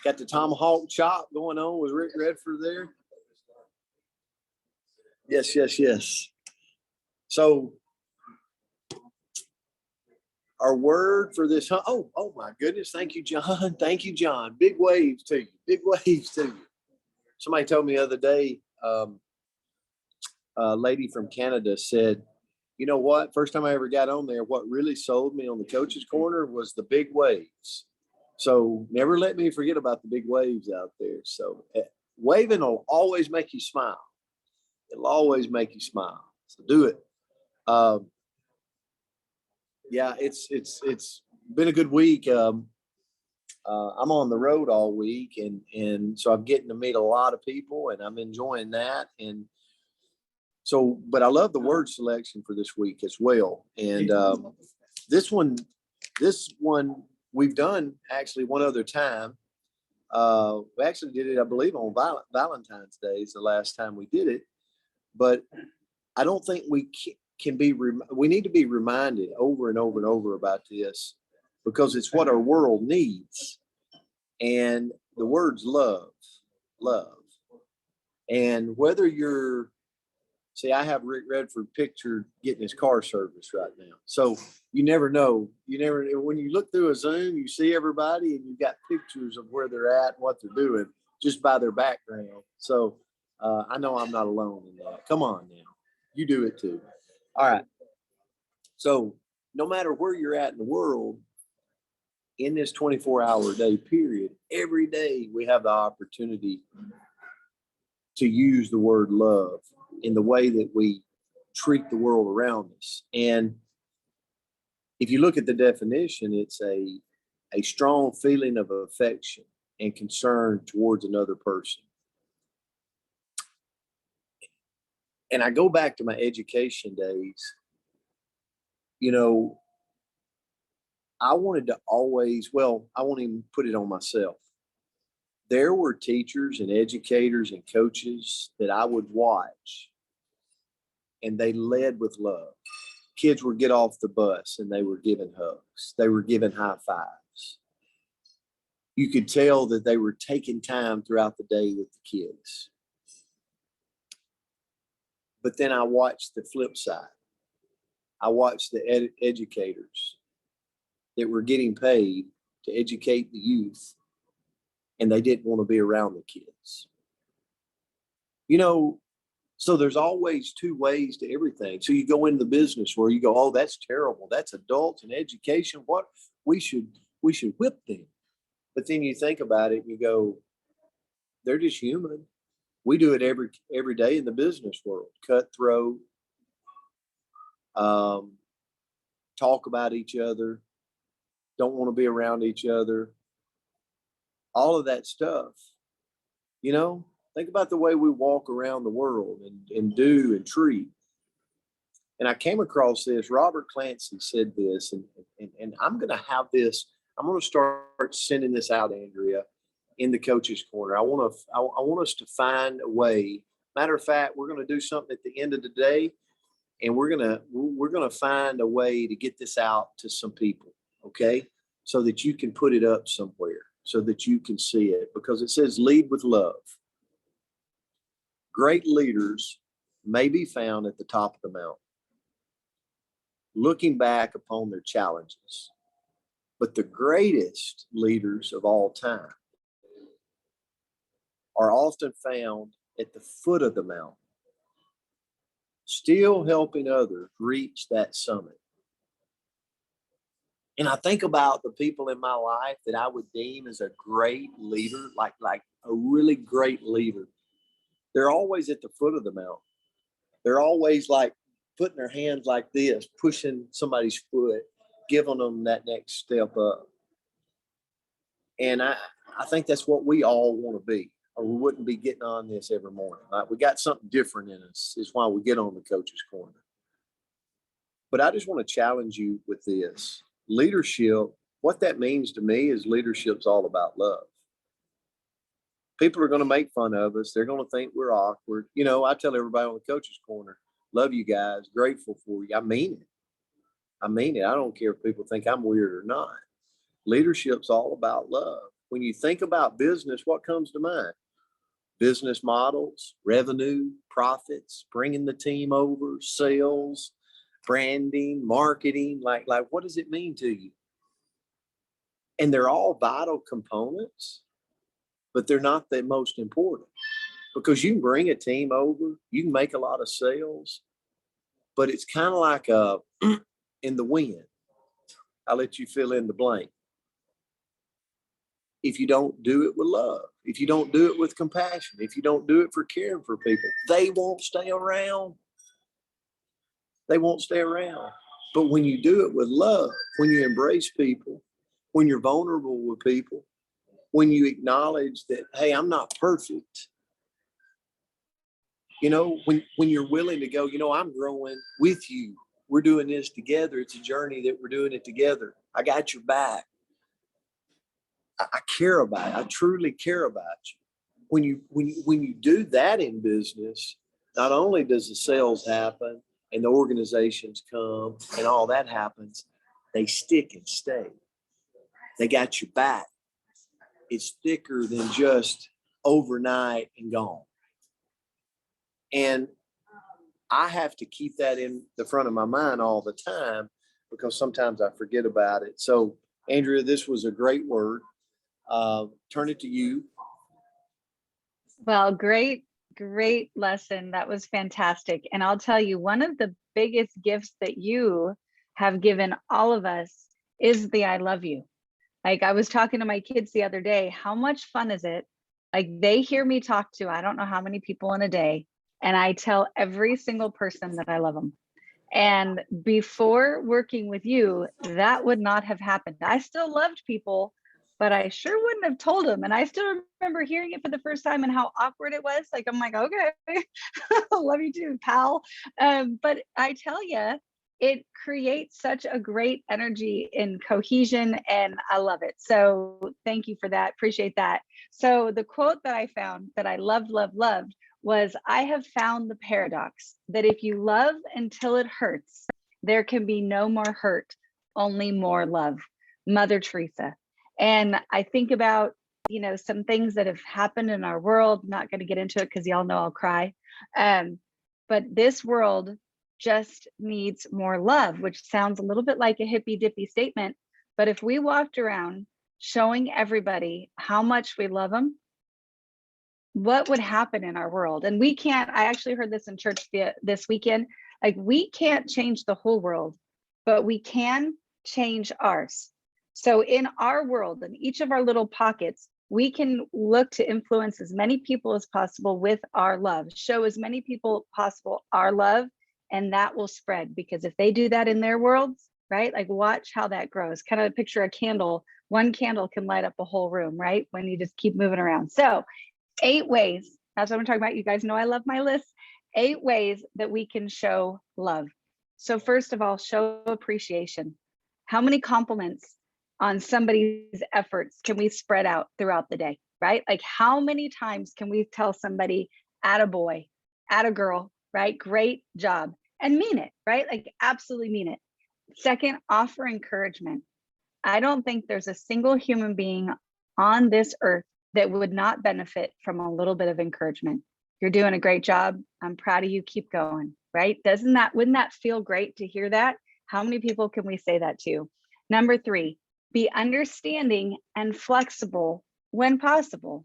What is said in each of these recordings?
Got the tomahawk chop going on with Rick Redford there. Yes. So our word for this, oh my goodness. Thank you, John. Thank you, John. Big waves to you. Big waves to you. Somebody told me the other day, a lady from Canada said, you know what? First time I ever got on there, what really sold me on the Coach's Corner was the big waves. So never let me forget about the big waves out there. So waving will always make you smile. It'll always make you smile. So do it. Yeah, it's been a good week. I'm on the road all week, and so I'm getting to meet a lot of people, and I'm enjoying that. And so, but I love the word selection for this week as well. And this one we've done actually one other time. We actually did it, I believe, on Valentine's Day is the last time we did it. But I don't think we can be. We need to be reminded over and over and over about this because it's what our world needs. And the word's love. And whether you're see, I have Rick Redford pictured getting his car serviced right now. So you never know. When you look through a Zoom, you see everybody and you've got pictures of where they're at and what they're doing just by their background. So I know I'm not alone in that. Come on now. You do it too. All right. So no matter where you're at in the world, in this 24-hour day period, every day we have the opportunity to use the word love in the way that we treat the world around us. And if you look at the definition, it's a strong feeling of affection and concern towards another person. And I go back to my education days, I wanted to always, I won't even put it on myself. There were teachers and educators and coaches that I would watch, and they led with love. Kids would get off the bus and they were giving hugs. They were giving high fives. You could tell that they were taking time throughout the day with the kids. But then I watched the flip side. I watched the educators that were getting paid to educate the youth, and they didn't want to be around the kids. So there's always two ways to everything. So you go into the business where you go, oh, that's terrible. That's adults and education. What we should whip them. But then you think about it, and you go, they're just human. We do it every day in the business world. Cutthroat, talk about each other, don't want to be around each other. All of that stuff, think about the way we walk around the world and do and treat. And I came across this, Robert Clancy said this, and I'm going to have this, I'm going to start sending this out, Andrea, in the Coach's Corner. I want us to find a way. Matter of fact, we're going to do something at the end of the day, and we're going to find a way to get this out to some people, okay? So that you can put it up somewhere, so that you can see it, because it says lead with love. Great leaders may be found at the top of the mountain, looking back upon their challenges. But the greatest leaders of all time are often found at the foot of the mountain, still helping others reach that summit. And I think about the people in my life that I would deem as a great leader, like a really great leader. They're always at the foot of the mountain. They're always like putting their hands like this, pushing somebody's foot, giving them that next step up. And I think that's what we all want to be, or we wouldn't be getting on this every morning. Right? We got something different in us. Is why we get on the Coach's Corner. But I just want to challenge you with this. Leadership, what that means to me is leadership's all about love. People are going to make fun of us. They're going to think we're awkward. I tell everybody on the Coach's Corner, love you guys, grateful for you. I mean it. I don't care if people think I'm weird or not. Leadership's all about love. When you think about business, what comes to mind? Business models, revenue, profits, bringing the team over, sales, branding, marketing. Like what does it mean to you? And they're all vital components, but they're not the most important, because you can bring a team over, you can make a lot of sales, but it's kind of like in the wind. I'll let you fill in the blank. If you don't do it with love, if you don't do it with compassion, if you don't do it for caring for people, they won't stay around. They won't stay around. But when you do it with love, when you embrace people, when you're vulnerable with people, when you acknowledge that, hey, I'm not perfect. You know, when you're willing to go, you know, I'm growing with you. We're doing this together. It's a journey that we're doing it together. I got your back. I care about it. I truly care about you. When you do that in business, not only does the sales happen and the organizations come and all that happens, they stick and stay. They got your back. It's thicker than just overnight and gone. And I have to keep that in the front of my mind all the time, because sometimes I forget about it. So, Andrea, this was a great word. Turn it to you. Well, great lesson. That was fantastic. And I'll tell you, one of the biggest gifts that you have given all of us is the I love you. Like, I was talking to my kids the other day, how much fun is it? Like, they hear me talk to, I don't know how many people in a day, and I tell every single person that I love them. And before working with you, that would not have happened. I still loved people, but I sure wouldn't have told them. And I still remember hearing it for the first time and how awkward it was. Like, I'm like, okay, love you too, pal. But I tell you, it creates such a great energy and cohesion, and I love it. So thank you for that. Appreciate that. So the quote that I found that I loved was, I have found the paradox that if you love until it hurts, there can be no more hurt, only more love. Mother Teresa. And I think about, you know, some things that have happened in our world. Not going to get into it because y'all know I'll cry. But this world just needs more love, which sounds a little bit like a hippy dippy statement. But if we walked around showing everybody how much we love them, what would happen in our world? And we can't, I actually heard this in church this weekend, like, we can't change the whole world, but we can change ours. So in our world, in each of our little pockets, we can look to influence as many people as possible with our love, show as many people possible our love, and that will spread. Because if they do that in their worlds, right? Like, watch how that grows. Kind of picture a candle. One candle can light up a whole room, right? When you just keep moving around. So 8 ways, that's what I'm talking about. You guys know I love my list. 8 ways that we can show love. So first of all, show appreciation. How many compliments on somebody's efforts can we spread out throughout the day, right? Like, how many times can we tell somebody, attaboy, attagirl, right? Great job, and mean it, right? Like, absolutely mean it. Second, offer encouragement. I don't think there's a single human being on this earth that would not benefit from a little bit of encouragement. You're doing a great job. I'm proud of you. Keep going, right? Wouldn't that feel great to hear that? How many people can we say that to? Number 3, be understanding and flexible when possible.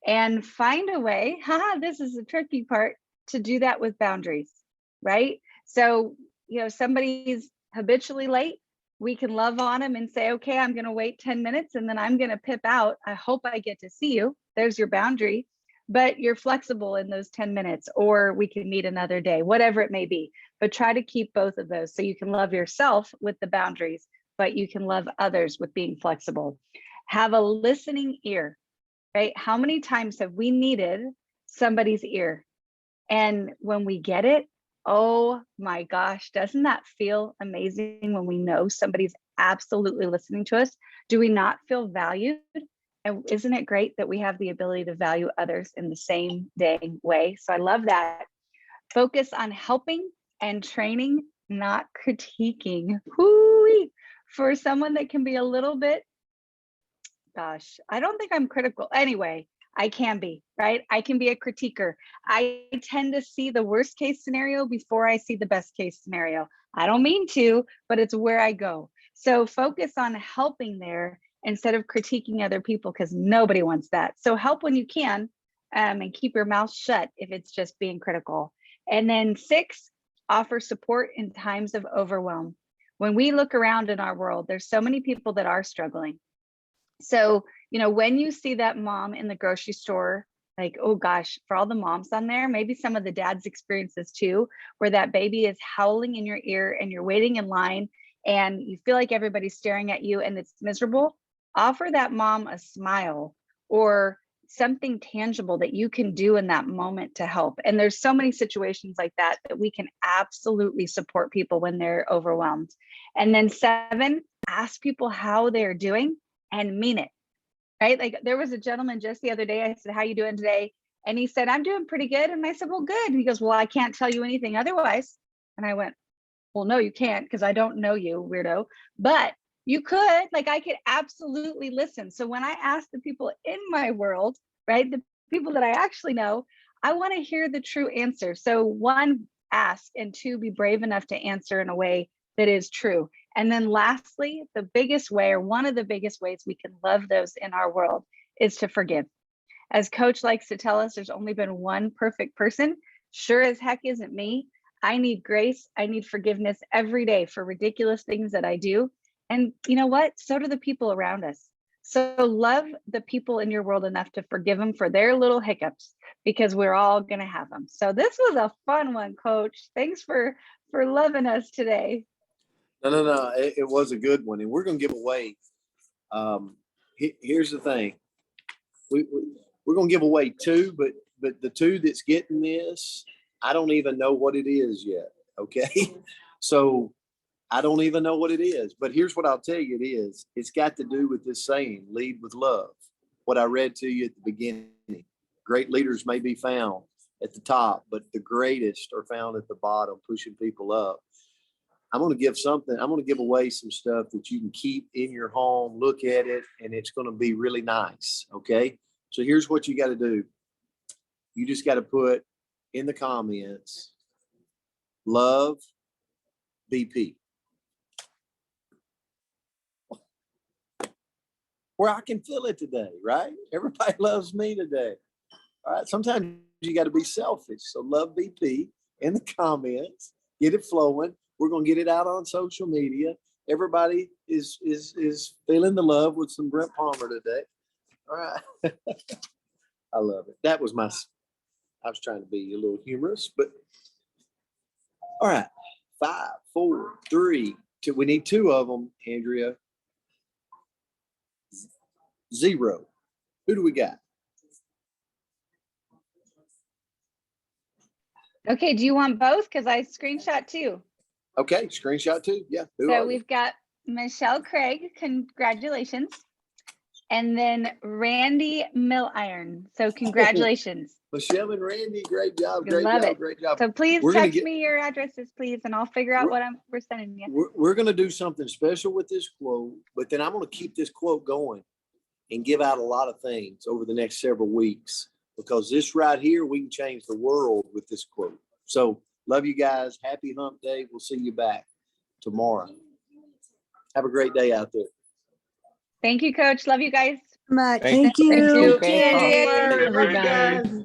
And find a way, this is the tricky part, to do that with boundaries, right? So, you know, somebody's habitually late, we can love on them and say, okay, I'm going to wait 10 minutes and then I'm going to pip out. I hope I get to see you. There's your boundary, but you're flexible in those 10 minutes, or we can meet another day, whatever it may be. But try to keep both of those so you can love yourself with the boundaries, but you can love others with being flexible. Have a listening ear, right? How many times have we needed somebody's ear? And when we get it, oh my gosh, doesn't that feel amazing when we know somebody's absolutely listening to us? Do we not feel valued? And isn't it great that we have the ability to value others in the same dang way? So I love that. Focus on helping and training, not critiquing. Whoo-wee. For someone that can be a little bit gosh, I don't think I'm critical. Anyway, I can be, right? I can be a critiquer. I tend to see the worst case scenario before I see the best case scenario. I don't mean to, but it's where I go. So focus on helping there instead of critiquing other people, because nobody wants that. So help when you can, and keep your mouth shut if it's just being critical. And then 6, offer support in times of overwhelm. When we look around in our world, there's so many people that are struggling. So, when you see that mom in the grocery store, like, oh gosh, for all the moms on there, maybe some of the dads experience this too, where that baby is howling in your ear and you're waiting in line and you feel like everybody's staring at you and it's miserable. Offer that mom a smile or something tangible that you can do in that moment to help. And there's so many situations like that we can absolutely support people when they're overwhelmed. And then 7, ask people how they're doing and mean it, right? Like there was a gentleman just the other day, I said, how you doing today? And he said, I'm doing pretty good. And I said, well, good. And he goes, well, I can't tell you anything otherwise. And I went, well, no, you can't, because I don't know you, weirdo. But you could, like, I could absolutely listen. So when I ask the people in my world, right, the people that I actually know, I want to hear the true answer. So 1, ask, and 2, be brave enough to answer in a way that is true. And then lastly, the biggest way, or one of the biggest ways we can love those in our world, is to forgive. As Coach likes to tell us, there's only been one perfect person. Sure as heck isn't me. I need grace. I need forgiveness every day for ridiculous things that I do. And you know what? So do the people around us. So love the people in your world enough to forgive them for their little hiccups, because we're all going to have them. So this was a fun one, Coach. Thanks for loving us today. No. It was a good one. And we're going to give away. Here's the thing. We're going to give away 2, but the 2 that's getting this, I don't even know what it is yet. Okay. So I don't even know what it is, but here's what I'll tell you it is. It's got to do with this saying, lead with love. What I read to you at the beginning. Great leaders may be found at the top, but the greatest are found at the bottom, pushing people up. I'm going to give away some stuff that you can keep in your home, look at it, and it's going to be really nice. Okay. So here's what you got to do. You just got to put in the comments, love BP. Where I can feel it today, right? Everybody loves me today. All right. Sometimes you got to be selfish. So love BP in the comments, get it flowing. We're going to get it out on social media. Everybody is feeling the love with some Brent Palmer today. All right. I love it. I was trying to be a little humorous, but all right. 5, 4, 3, 2. We need 2 of them, Andrea. 0. Who do we got? Okay, do you want both? Because I screenshot 2. Okay, screenshot 2. Yeah. So we've got Michelle Craig, congratulations. And then Randy Milliron. So congratulations. Michelle and Randy, great job. Great job. So please text me your addresses, please, and I'll figure out what we're sending you. We're going to do something special with this quote, but then I'm going to keep this quote going and give out a lot of things over the next several weeks, because this right here, we can change the world with this quote. So love you guys. Happy hump day. We'll see you back tomorrow. Have a great day out there. Thank you, Coach. Love you guys. Thank you. Thank you, Andrea. Thank you, guys.